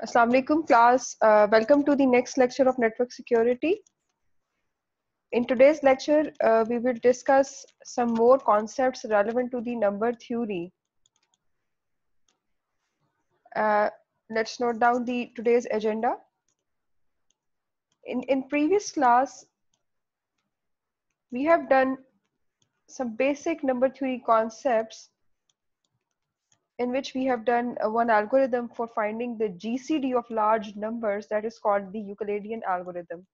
Assalamu alaikum class. Welcome to the next lecture of network security. In today's lecture, we will discuss some more concepts relevant to the number theory. Let's note down the today's agenda. In previous class, we have done some basic number theory concepts in which we have done one algorithm for finding the GCD of large numbers, that is called the Euclidean algorithm.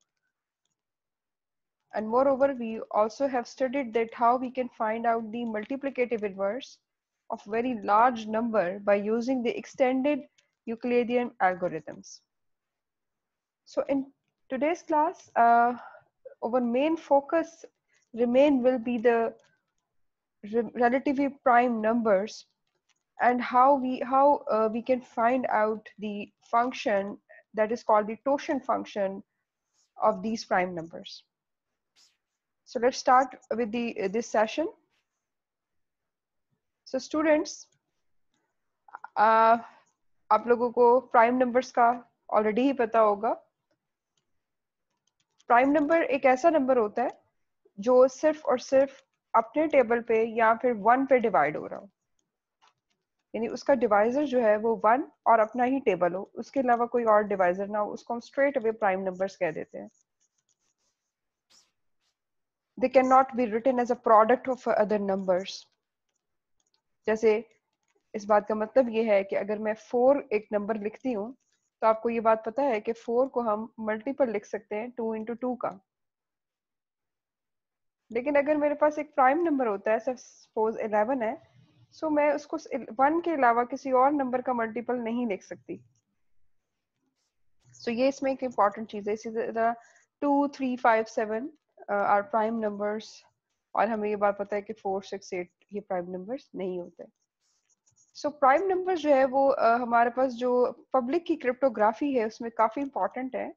And moreover, we also have studied that how we can find out the multiplicative inverse of very large number by using the extended Euclidean algorithms. So in today's class, our main focus will be the relatively prime numbers and how we can find out the function that is called the totient function of these prime numbers. So let's start with this session. So students, आप लोगों को prime numbers का already ही पता होगा. Prime number एक ऐसा number होता है जो सिर्फ और सिर्फ अपने टेबल पे या फिर वन पे डिवाइड हो रहा हो, यानी उसका डिवाइजर जो है वो वन और अपना ही टेबल हो, उसके अलावा कोई और डिवाइजर ना हो, उसको हम स्ट्रेट अवे प्राइम नंबर्स कह देते हैं. They cannot be written as a product of other numbers. जैसे इस बात का मतलब ये है कि अगर मैं 4 एक नंबर लिखती हूँ तो आपको ये बात पता है कि 4 को हम मल्टीपल लिख सकते हैं 2 into 2 का. लेकिन अगर मेरे पास एक प्राइम नंबर होता है, सपोज 11 है, सो मैं उसको 1 के अलावा किसी और नंबर का मल्टीपल नहीं लिख सकती. सो ये इसमें एक इम्पॉर्टेंट चीज है. इसी तरह 2, 3, 5, 7 आर प्राइम नंबर्स, और हमें ये बात पता है कि 4, 6, 8 ये प्राइम नंबर्स नहीं होते. सो प्राइम नंबर जो है वो हमारे पास जो पब्लिक की क्रिप्टोग्राफी है उसमें काफी इंपॉर्टेंट है,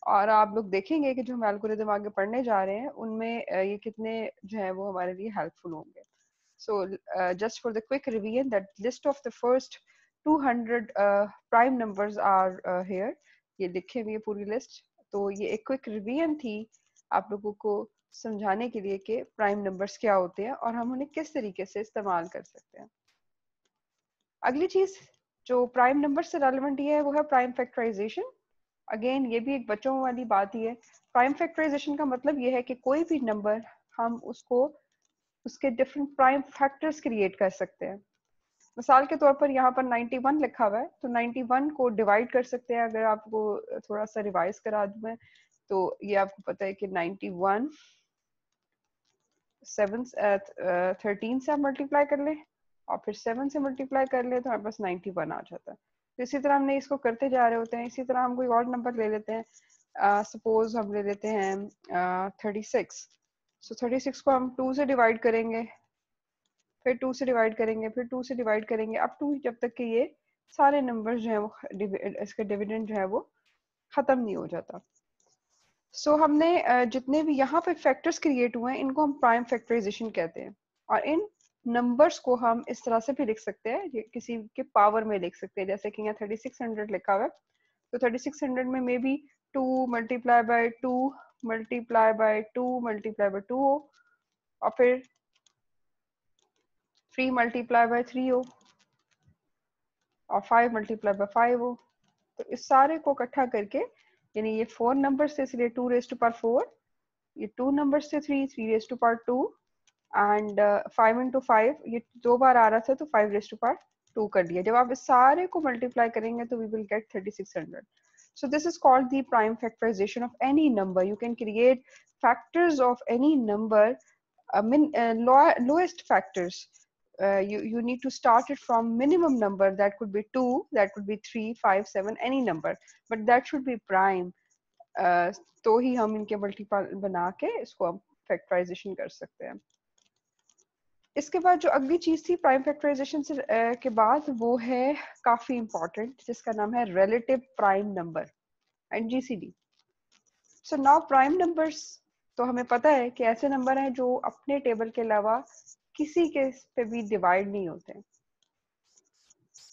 और आप लोग देखेंगे कि जो हम एल्गोरिदम आगे पढ़ने जा रहे हैं उनमें ये कितने जो है वो हमारे लिए हेल्पफुल होंगे. So just for the quick revision, that list of the first 200 prime numbers are here. ये लिखे हुए पूरी लिस्ट. तो ये एक क्विक रिवीजन थी आप लोगों को समझाने के लिए कि प्राइम नंबर्स क्या होते हैं और हम उन्हें किस तरीके से इस्तेमाल कर सकते हैं. अगली चीज जो प्राइम नंबर से रेलेवेंट है वो है प्राइम फैक्टराइजेशन. अगेन ये भी एक बच्चों वाली बात ही है. प्राइम फैक्टराइजेशन का मतलब ये है कि कोई भी नंबर हम उसको उसके डिफरेंट प्राइम फैक्टर्स क्रिएट कर सकते हैं. मिसाल के तौर पर यहाँ पर 91 लिखा हुआ है, तो 91 को डिवाइड कर सकते हैं. अगर आपको थोड़ा सा रिवाइज करा दूं मैं, तो ये आपको पता है कि 91 13 से आप मल्टीप्लाई कर ले और फिर 7 से मल्टीप्लाई कर ले तो हमारे पास 91 आ जाता है. तो इसी तरह हमने इसको करते जा रहे होते हैं. इसी तरह हम कोई और नंबर ले लेते हैं. सपोज हम ले लेते हैं 36. सो 36 को हम 2 से डिवाइड करेंगे, फिर 2 से डिवाइड करेंगे, फिर 2 से डिवाइड करेंगे, अप टू जब तक कि ये सारे नंबर जो है वो इसका डिविडेंड जो है वो खत्म नहीं हो जाता. सो हमने जितने भी यहाँ पे फैक्टर्स क्रिएट हुए हैं इनको हम प्राइम फैक्टराइजेशन कहते हैं. और इन नंबर्स को हम इस तरह से भी लिख सकते हैं, ये किसी के पावर में लिख सकते हैं. जैसे कि यहाँ 3600 लिखा हुआ है, तो 3600 में may be 2 multiply by 2 multiply by 2 multiply by 2 हो, और फिर 3 मल्टीप्लाई बाय 3 हो, और 5 मल्टीप्लाई बाय 5 हो. तो इस सारे को इकट्ठा करके, यानी ये 4 नंबर से, इसलिए 2 रेज़ टू पावर 4, ये 2 नंबर से 3 raise to power 2, and 5 into 5 ये 2 बार आ रहा था तो 5 रेज़ टू पावर 2 कर दिया. जब आप इस सारे को मल्टीप्लाई करेंगे तो we will get 3600. So this is called the prime factorization of any number. You can create factors of any number, lowest factors. You need to start it from minimum number, that could be 2, that could be 3, 5, 7, any number, but that should be prime. तो ही हम इनके multiple बना के इसको हम factorisation कर सकते हैं. इसके बाद जो अगली चीज थी प्राइम फैक्टराइजेशन से के बाद, वो है काफी इंपॉर्टेंट, जिसका नाम है relative prime number and GCD. So now prime numbers, तो हमें पता है कि ऐसे नंबर हैं जो अपने टेबल के अलावा किसी के पे भी डिवाइड नहीं होते हैं.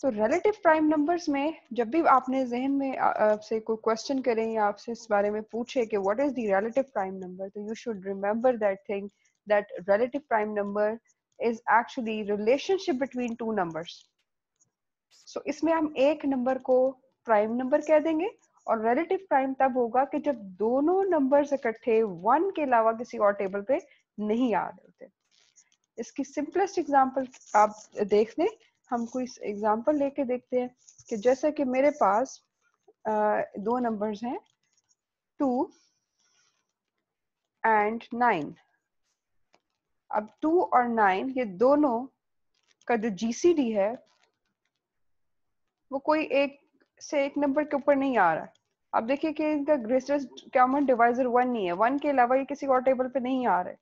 तो रिलेटिव प्राइम नंबर्स में जब भी आपने जहन में आपसे कोई क्वेश्चन करें या आपसे इस बारे में पूछे कि what is the relative prime number, तो you should remember that thing that relative prime number is actually relationship between two numbers. So इसमें हम एक नंबर को प्राइम नंबर कह देंगे और रिलेटिव प्राइम तब होगा कि जब दोनों नंबर्स इकट्ठे 1 के अलावा किसी और टेबल पे नहीं आ रहे होते. इसकी सिंपलेस्ट एग्जांपल आप देख लें, हम कोई एग्जांपल लेके देखते हैं कि जैसे कि मेरे पास दो नंबर्स हैं 2 एंड 9. अब 2 और 9 ये दोनों का जो जीसीडी है वो कोई एक से एक नंबर के ऊपर नहीं आ रहा. अब देखिए कि इनका ग्रेटेस्ट कॉमन डिवाइजर 1 नहीं है, 1 के अलावा ये किसी और टेबल पे नहीं आ रहे.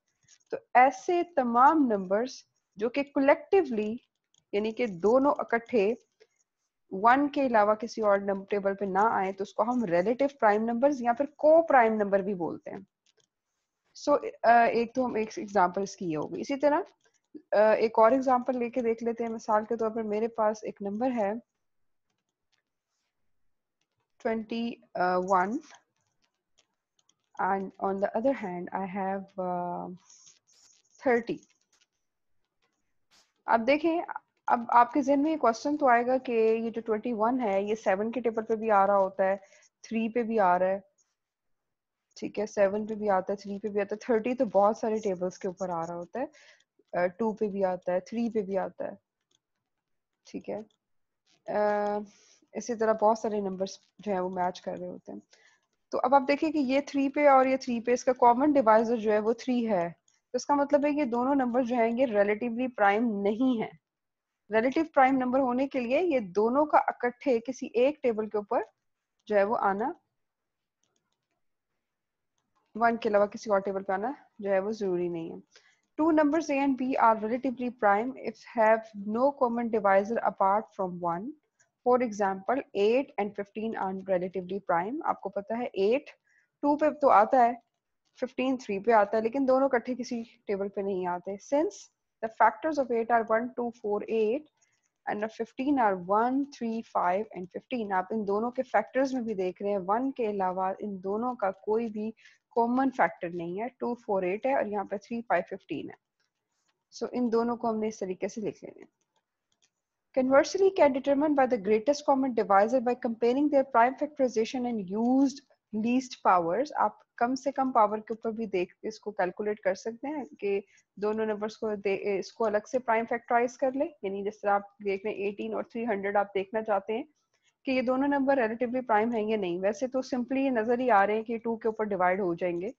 तो ऐसे तमाम नंबर्स जो कि कलेक्टिवली यानी कि दोनों इकट्ठे 1 के अलावा किसी और टेबल पे ना आए तो उसको हम रिलेटिव प्राइम नंबर्स या फिर को प्राइम नंबर भी बोलते हैं. सो एक तो हम एक एग्जांपल इसकी ये होगी. इसी तरह एक और एग्जांपल लेके देख लेते हैं. मिसाल के तौर पर मेरे पास एक नंबर है 21 and on the other hand I have 30. अब देखें, अब आपके जहन में ये क्वेश्चन तो आएगा कि ये जो 21 है ये 7 के टेबल पे भी आ रहा होता है, 3 पे भी आ रहा है, ठीक है, 7 पे भी आता है, 3 पे भी आता है. 30 तो बहुत सारे टेबल्स के ऊपर आ रहा होता है, 2 पे भी आता है, 3 पे भी आता है, ठीक है. इसी तरह बहुत सारे नंबर्स जो है वो मैच कर रहे होते हैं. तो अब आप देखिए कि ये 3 पे और ये 3 पे इसका कॉमन डिवाइजर जो है वो 3 है. तो इसका मतलब है कि दोनों नंबर जो हैं ये रिलेटिवली प्राइम नहीं है. रिलेटिव प्राइम नंबर होने के लिए ये दोनों का इकट्ठे किसी एक टेबल के ऊपर जो है वो आना, 1 के अलावा किसी और टेबल पे आना जो है वो जरूरी नहीं है. Two numbers A and B are relatively prime if have no common divisor apart from 1. For example, 8 and 15 are relatively prime. आपको पता है 8 2 पे तो आता है, 15 3 पे आता है, लेकिन दोनों इकट्ठे किसी टेबल पे नहीं आते. Since the factors of 8 are 1 2 4 8 and 15 are 1 3 5 and 15. आप इन दोनों के फैक्टर्स में भी देख रहे हैं 1 के अलावा इन दोनों का कोई भी कॉमन फैक्टर नहीं है. 2 4 8 है और यहाँ पे 3 5 15 है. सो इन दोनों को हमने इस तरीके से लिख लेना है. Conversely, can determine by the greatest common divisor by comparing their prime factorization and used least powers. आप कम से कम पावर के ऊपर भी देख इसको कैलकुलेट कर सकते हैं कि दोनों नंबर्स को इसको अलग से प्राइम फैक्टराइज कर ले. यानी जिस तरह आप देख रहे हैं 18 और 300 आप देखना चाहते हैं कि ये दोनों नंबर रिलेटिवली प्राइम हैं या नहीं. वैसे तो सिंपली ये नजर ही आ रहे हैं कि 2 के ऊपर डिवाइड हो जाएंगे,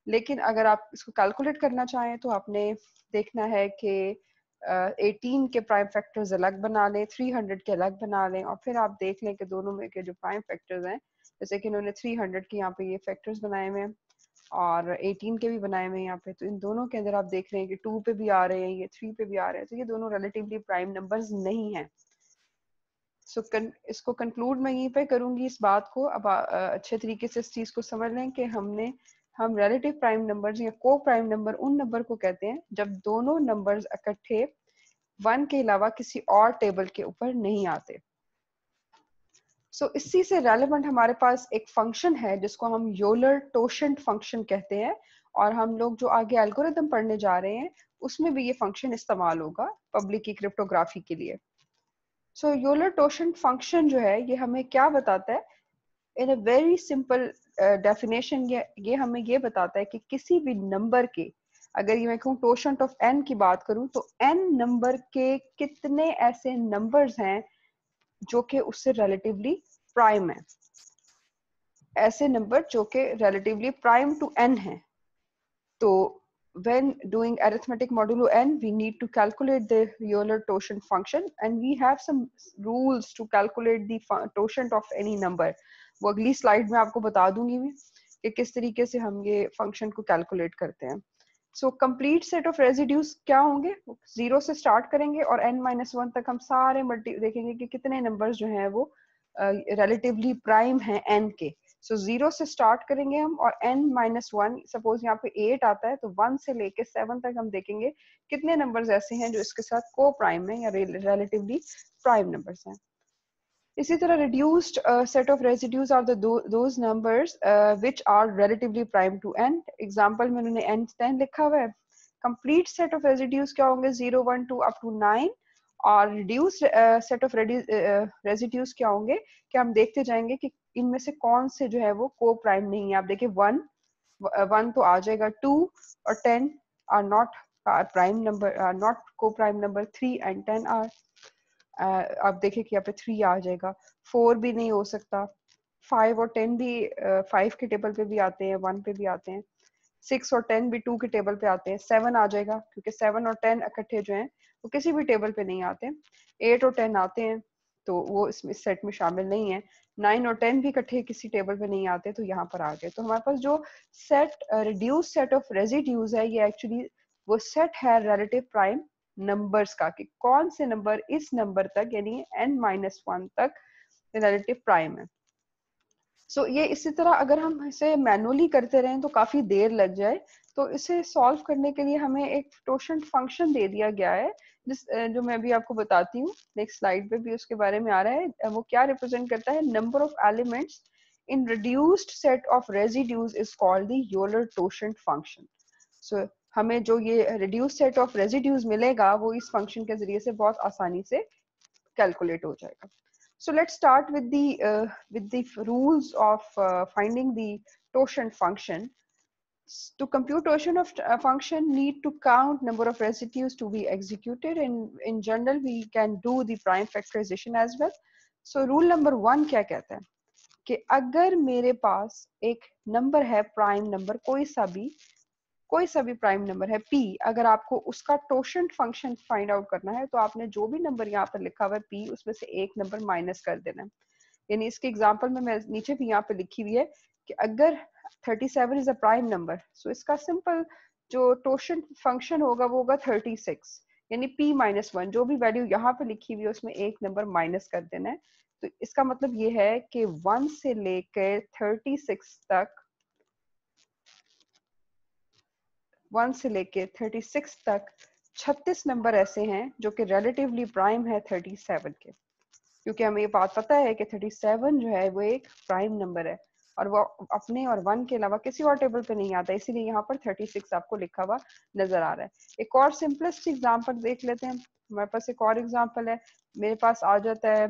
लेकिन अगर आप इसको कैलकुलेट करना चाहें तो आपने देखना है कि 18 के प्राइम फैक्टर्स अलग बना लें, 300 के अलग बना लें और फिर आप देख लें कि दोनों में के जो प्राइम फैक्टर्स हैं, जैसे कि इन्होंने 300 के यहाँ पे ये फैक्टर्स बनाए हुए हैं और 18 के भी बनाए हुए हैं यहाँ पे, तो इन दोनों के अंदर आप देख रहे हैं कि 2 पे भी आ रहे हैं, ये 3 पे भी आ रहे हैं, तो ये दोनों रिलेटिवली प्राइम नंबर्स नहीं हैं. सो इसको कंक्लूड मैं यहीं पे करूंगी इस बात को. अब अच्छे तरीके से इस चीज को समझ लें कि हम रिलेटिव प्राइम नंबर्स या को प्राइम नंबर उन नंबर को कहते हैं जब दोनों नंबर्स इकट्ठे 1 के अलावा किसी और टेबल के ऊपर नहीं आते. सो इसी से रेलेवेंट हमारे पास एक फंक्शन है जिसको हम यूलर टोशेंट फंक्शन कहते हैं और हम लोग जो आगे एल्गोरिथम पढ़ने जा रहे हैं उसमें भी ये फंक्शन इस्तेमाल होगा पब्लिक की क्रिप्टोग्राफी के लिए. सो यूलर टोशेंट फंक्शन जो है ये हमें क्या बताता है, इन अ वेरी सिंपल डेफिनेशन ये हमें ये बताता है कि किसी भी नंबर के, अगर ये मैं कहूँ टोशेंट ऑफ n की बात करूं तो n नंबर के कितने ऐसे नंबर्स हैं जो कि उससे रिलेटिवली प्राइम है, ऐसे नंबर जो कि रिलेटिवली प्राइम टू n है. तो when doing arithmetic modulo n we need to calculate the Euler-Totient function and we have some rules to calculate the totient of any number. वो अगली slide में आपको बता दूंगी मैं कि किस तरीके से हम ये फंक्शन को कैलकुलेट करते हैं. So complete set of residues क्या होंगे, 0 से स्टार्ट करेंगे और n-1 तक हम सारे देखेंगे कि कितने नंबर्स जो हैं वो रिलेटिवली प्राइम हैं n के. सो 0 से स्टार्ट करेंगे हम और n-1, सपोज यहाँ पे 8 आता है तो 1 से लेके 7 तक हम देखेंगे कितने नंबर्स ऐसे हैं जो इसके साथ को प्राइम है या रिलेटिवली प्राइम नंबर्स हैं। इसी तरह reduced set of residues are those numbers which are relatively prime to n। Example में उन्होंने n10 लिखा हुआ है। कंप्लीट सेट ऑफ रेजिड्यूज क्या होंगे 0 1 2 अप टू 9, और रिड्यूस्ड सेट ऑफ रेजिड्यूज क्या होंगे कि हम देखते जाएंगे कि इनमें से कौन से जो है वो को प्राइम नहीं है। आप देखिए 1 तो आ जाएगा, 2 और 10 are not prime number, are not coprime number, 3 and 10 are. आप देखें कि यहाँ पे 3 आ जाएगा, 4 भी नहीं हो सकता, 5 और 10 भी 5 के टेबल पे भी आते हैं, 1 पे भी आते हैं, 6 और 10 भी 2 के टेबल पे आते हैं, 7 आ जाएगा क्योंकि 7 और 10 इकट्ठे जो हैं वो किसी भी टेबल पे नहीं आते, 8 और 10 आते हैं तो वो इसमें सेट में शामिल नहीं है, 9 और 10 भी इकट्ठे किसी टेबल पे नहीं आते तो यहाँ पर आ गए। तो हमारे पास जो set reduce set of residues है ये एक्चुअली वो सेट है रिलेटिव प्राइम नंबर्स का, कि कौन से नंबर इस नंबर तक यानी n-1 तक रिलेटिव प्राइम है। सो ये इसी तरह अगर हम इसे मैनुअली करते रहें तो काफी देर लग जाए, तो इसे सॉल्व करने के लिए हमें एक टोशंट फंक्शन दे दिया गया है जो मैं भी आपको बताती हूँ, नेक्स्ट स्लाइड पे भी उसके बारे में आ रहा है। वो क्या रिप्रेजेंट करता है, number of elements in reduced set of residues is called the Euler totient function. So हमें जो ये रिड्यूस्ड सेट ऑफ रेजिड्यूज मिलेगा वो इस फंक्शन के जरिए से बहुत आसानी से कैलकुलेट हो जाएगा। So let's start with the rules of finding the totient function. To compute totient of function, need to count number of residues to be executed. In general, we can do the prime factorization as well. So rule number 1 क्या कहता है कि अगर मेरे पास एक number है prime number, कोई सा भी प्राइम नंबर है p, अगर आपको उसका टोशंट फंक्शन फाइंड आउट करना है तो आपने जो भी नंबर यहाँ पर लिखा हुआ है p उसमें से एक नंबर माइनस कर देना है। यानी इसके एग्जांपल में मैं नीचे भी यहाँ पे लिखी हुई है कि अगर 37 इज अ प्राइम नंबर, सो इसका सिंपल जो टोशंट फंक्शन होगा वो होगा 36, यानी p-1 जो भी वैल्यू यहाँ पे लिखी हुई है उसमें एक नंबर माइनस कर देना है। तो इसका मतलब ये है कि 1 से लेकर 36 तक, 1 से लेके 36 तक 36 नंबर ऐसे हैं जो कि रिलेटिवली प्राइम है 37 के, क्योंकि हमें ये बात पता है कि 37 जो है वो एक प्राइम नंबर है और वो अपने और 1 के अलावा किसी और टेबल पे नहीं आता, इसीलिए यहाँ पर 36 आपको लिखा हुआ नजर आ रहा है। एक और सिंपलेस्ट एग्जांपल देख लेते हैं। हमारे पास एक और एग्जांपल है, मेरे पास आ जाता है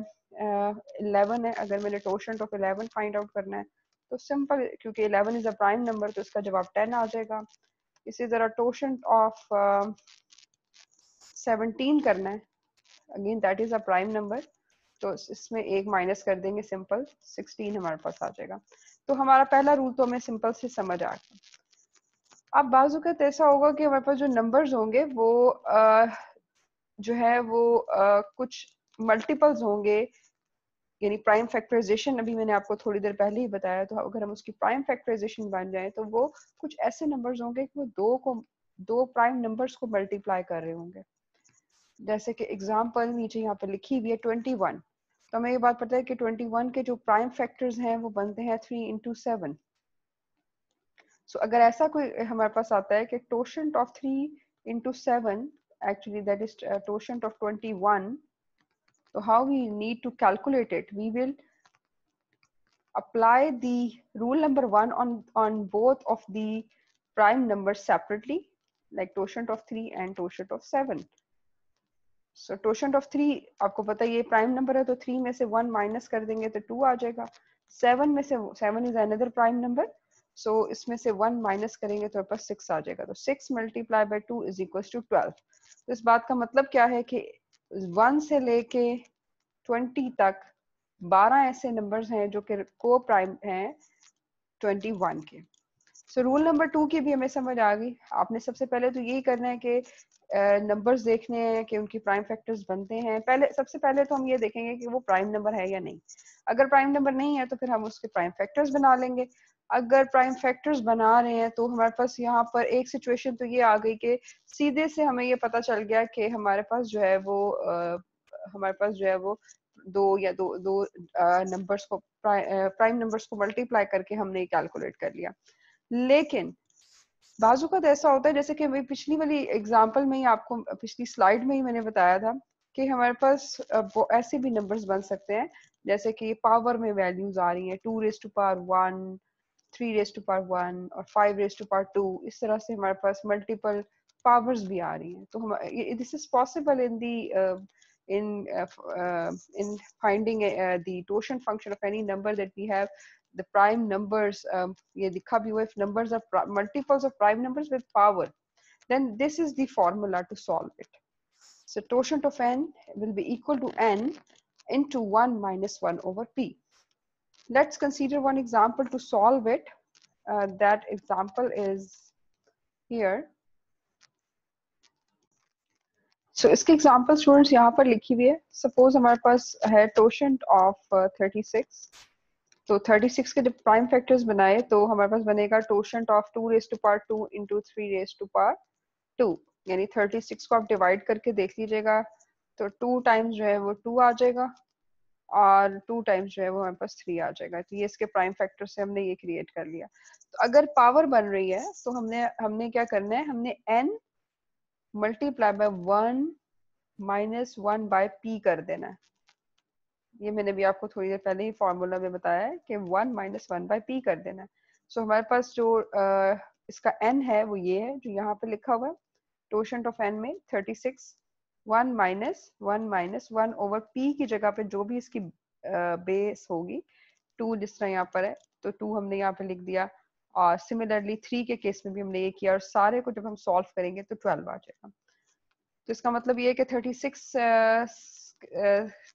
11 है, अगर मैंने टोशंट ऑफ 11 फाइंड आउट करना है तो सिंपल, क्योंकि 11 इज अ प्राइम नंबर तो इसका जवाब 10 आ जाएगा। इसी तरह टोशंट ऑफ 17 करना है, again that is a prime number, तो इसमें एक माइनस कर देंगे, सिंपल 16 हमारे पास आ जाएगा। तो हमारा पहला रूल तो हमें सिंपल से समझ आ गया। अब बाजू का ऐसा होगा कि हमारे पास जो नंबर्स होंगे वो जो है वो कुछ मल्टीपल्स होंगे, यानी प्राइम फैक्टराइजेशन अभी मैंने आपको थोड़ी देर पहले ही बताया, तो अगर हम उसकी प्राइम फैक्टराइजेशन बन जाए तो वो कुछ ऐसे नंबर्स होंगे कि वो दो प्राइम नंबर्स को मल्टीप्लाई कर रहे होंगे। जैसे कि एग्जांपल नीचे यहाँ पे लिखी हुई है 21, तो हमें ये बात पता है कि 21 के जो प्राइम फैक्टर्स हैं वो बनते हैं 3 into 7। सो अगर ऐसा कोई हमारे पास आता है कि टोशंट of 3 into 7 actually that is totient of 21, so how we need to calculate it, we will apply the rule number 1 on both of the prime numbers separately, like totient of 3 and totient of 7। So totient of 3 आपको पता है ये prime number है तो 3 में से 1 minus कर देंगे तो 2 आ जाएगा। 7 में से 7 इज अनदर प्राइम नंबर, सो इसमें से 1 माइनस करेंगे तो पास 6 आ जाएगा। तो 6 multiply by 2 is equal to 12। तो इस बात का मतलब क्या है कि 1 से लेके 20 तक 12 ऐसे नंबर्स हैं जो कि को प्राइम हैं 21 के। सो रूल नंबर 2 की भी हमें समझ आ गई। आपने सबसे पहले तो यही करना है कि नंबर्स देखने हैं कि उनकी प्राइम फैक्टर्स बनते हैं। सबसे पहले तो हम ये देखेंगे कि वो प्राइम नंबर है या नहीं। अगर प्राइम नंबर नहीं है तो फिर हम उसके प्राइम फैक्टर्स बना लेंगे। अगर प्राइम फैक्टर्स बना रहे हैं तो हमारे पास यहाँ पर एक सिचुएशन तो ये आ गई कि सीधे से हमें ये पता चल गया कि हमारे पास जो है वो दो या दो दो नंबर्स को प्राइम नंबर्स को मल्टीप्लाई करके हमने कैलकुलेट कर लिया। लेकिन बाजू का ऐसा होता है, जैसे कि मैं पिछली वाली एग्जांपल में ही आपको, पिछली स्लाइड में ही मैंने बताया था कि हमारे पास वो ऐसे भी नंबर्स बन सकते हैं जैसे कि पावर में वैल्यूज आ रही हैं 2 raise to power 1, 3 raise to power 1 और 5 रेज टू पावर 2। इस तरह से हमारे पास मल्टीपल पावर्स भी आ रही हैं। तो हम this is possible in the in in finding the totient function of any number that we have the prime numbers, ये लिखा भी हुआ, if numbers are multiples of prime numbers with power, then this is the formula to solve it. So totient of n will be equal to n into 1 minus 1 over p. Let's consider one example to solve it. That example is here. So इसके example students यहाँ पर लिखी हुई है। Suppose हमारे पास है टोशेंट of 36। तो 36 के जब प्राइम फैक्टर्स बनाए तो हमारे पास बनेगा totient of 2 raise to power 2 into 3 raise to power 2। यानी 36 को आप डिवाइड करके देख लीजिएगा तो 2 टाइम्स जो है वो 2 आ जाएगा और 2 टाइम्स जो है वो हमारे पास 3 आ जाएगा। तो ये इसके प्राइम फैक्टर से हमने ये क्रिएट कर लिया। तो अगर पावर बन रही है तो हमने क्या करना है, हमने n multiply by 1 minus 1 by p कर देना है। ये मैंने भी आपको थोड़ी देर पहले ही फॉर्मूला में बताया है कि 1 माइनस 1 बाय p कर देना है। सो हमारे पास जो इसका n है वो ये है जो यहाँ पे लिखा हुआ है। टोशेंट ऑफ n में 36 1 माइनस 1 ओवर p की जगह पे जो भी इसकी बेस होगी 2 जिस तरह यहाँ पर है तो 2 हमने यहाँ पे लिख दिया। और सिमिलरली 3 के केस में भी हमने ये किया और सारे को जब हम सॉल्व करेंगे तो 12 आ जाएगा। तो इसका मतलब ये है कि 36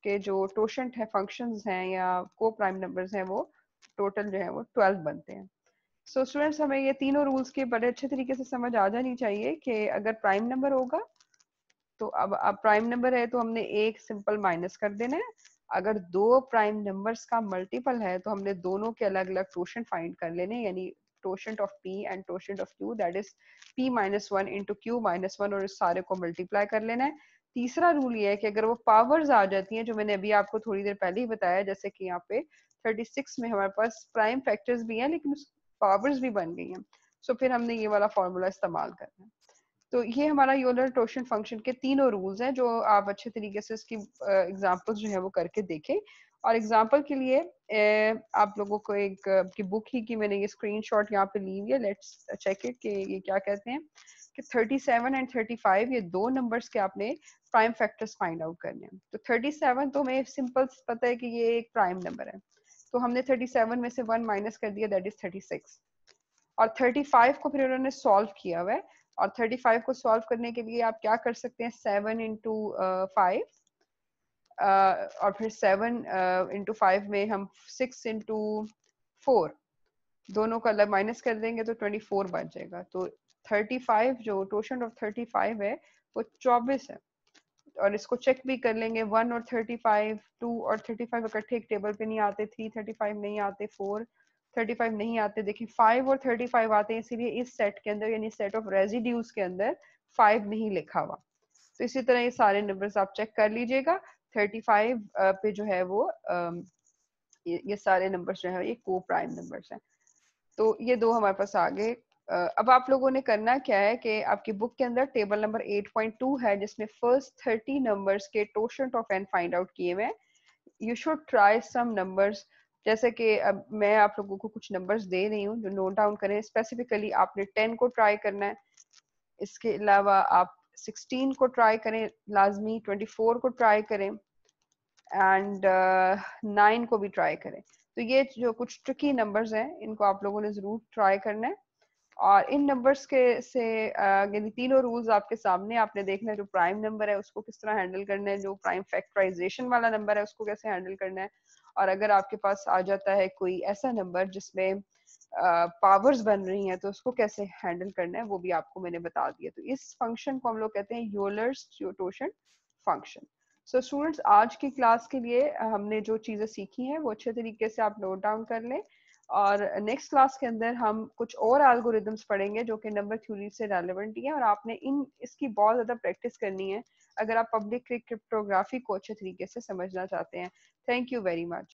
के जो टोशेंट है फंक्शंस हैं या को प्राइम नंबर्स हैं वो टोटल जो है वो 12 बनते हैं। सो स्टूडेंट्स हमें ये तीनों रूल्स के बड़े अच्छे तरीके से समझ आ जानी चाहिए कि अगर प्राइम नंबर होगा तो अब प्राइम नंबर है तो हमने एक सिंपल माइनस कर देना है। अगर दो प्राइम नंबर्स का मल्टीपल है तो हमने दोनों के अलग अलग टोशेंट फाइंड कर लेने, यानी totient of p and totient of q, that is p minus 1 into q minus 1 और इस सारे को मल्टीप्लाई कर लेना है। तीसरा रूल ये है कि अगर वो पावर्स आ जाती हैं जो मैंने अभी आपको थोड़ी देर पहले ही बताया, जैसे कि यहाँ पे 36 में हमारे पास प्राइम फैक्टर्स भी हैं लेकिन पावर्स भी बन गई हैं, सो फिर हमने ये वाला फॉर्मूला इस्तेमाल करना है। तो ये हमारा यूलर टोशेंट फंक्शन के तीनों रूल्स हैं जो आप अच्छे तरीके से इसकी एग्जांपल्स जो है वो करके देखें। और एग्जांपल के लिए आप लोगों को एक की बुक ही की मैंने ये स्क्रीनशॉट यहाँ पे ली हुई है। लेट्स चेक इट कि ये क्या कहते हैं कि 37 एंड 35 ये दो नंबर्स के आपने प्राइम फैक्टर्स फाइंड आउट करने हैं। तो 37 तो हमें सिंपल पता है कि ये एक प्राइम नंबर है, तो हमने 37 में से 1 माइनस कर दिया, दैट इज 36। और 35 को फिर उन्होंने सॉल्व किया हुआ है और 35 को सॉल्व करने के लिए आप क्या कर सकते हैं, 7 इंटू 5 और फिर 7 इंटू 5 में हम 6 इंटू 4 दोनों का अलग माइनस कर देंगे तो 24 बन जाएगा। तो 35 जो टोशेंट ऑफ 35 है वो 24 है। और इसको चेक भी कर लेंगे, 1 और 35, 2 और 35 इकट्ठे एक टेबल पे नहीं आते, 3 35 नहीं आते, 4 35 नहीं आते, देखिए 5 और 35 आते हैं, इसीलिए इस सेट के अंदर यानी सेट ऑफ रेजिड्यूज के अंदर 5 नहीं लिखा हुआ। तो इसी तरह ये सारे नंबर्स आप चेक कर लीजिएगा। 35 पे जो है वो ये सारे नंबर्स जो है ये को प्राइम नंबर्स हैं। तो ये दो हमारे पास आ गए। अब आप लोगों ने करना क्या है कि आपकी बुक के अंदर टेबल नंबर 8.2 है जिसमें फर्स्ट 30 नंबर्स के totient of n find out किए हुए हैं। You should try some numbers, जैसे कि अब मैं आप लोगों को कुछ नंबर्स दे रही हूँ जो नोट डाउन करें। स्पेसिफिकली आपने 10 को ट्राई करना है, इसके अलावा आप 16 को ट्राई करें लाजमी, 24 को ट्राई करें एंड 9 को भी ट्राई करें। तो ये जो कुछ ट्रिकी नंबर्स हैं इनको आप लोगों ने जरूर ट्राई करना है। और इन नंबर्स के से यानी तीनों रूल्स आपके सामने, आपने देखना है जो प्राइम नंबर है उसको किस तरह हैंडल करना है, जो प्राइम फैक्टराइजेशन वाला नंबर है उसको कैसे हैंडल करना है, और अगर आपके पास आ जाता है कोई ऐसा नंबर जिसमें पावर्स बन रही हैं तो उसको कैसे हैंडल करना है वो भी आपको मैंने बता दिया। तो इस फंक्शन को हम लोग कहते हैं यूलर्स टोशेंट फंक्शन। सो स्टूडेंट्स आज की क्लास के लिए हमने जो चीजें सीखी हैं वो अच्छे तरीके से आप नोट डाउन कर लें, और नेक्स्ट क्लास के अंदर हम कुछ और एल्गोरिदम्स पढ़ेंगे जो कि नंबर थ्योरी से रेलेवेंट है और आपने इसकी बहुत ज्यादा प्रैक्टिस करनी है अगर आप पब्लिक क्रिप्टोग्राफी को अच्छे तरीके से समझना चाहते हैं। Thank you very much.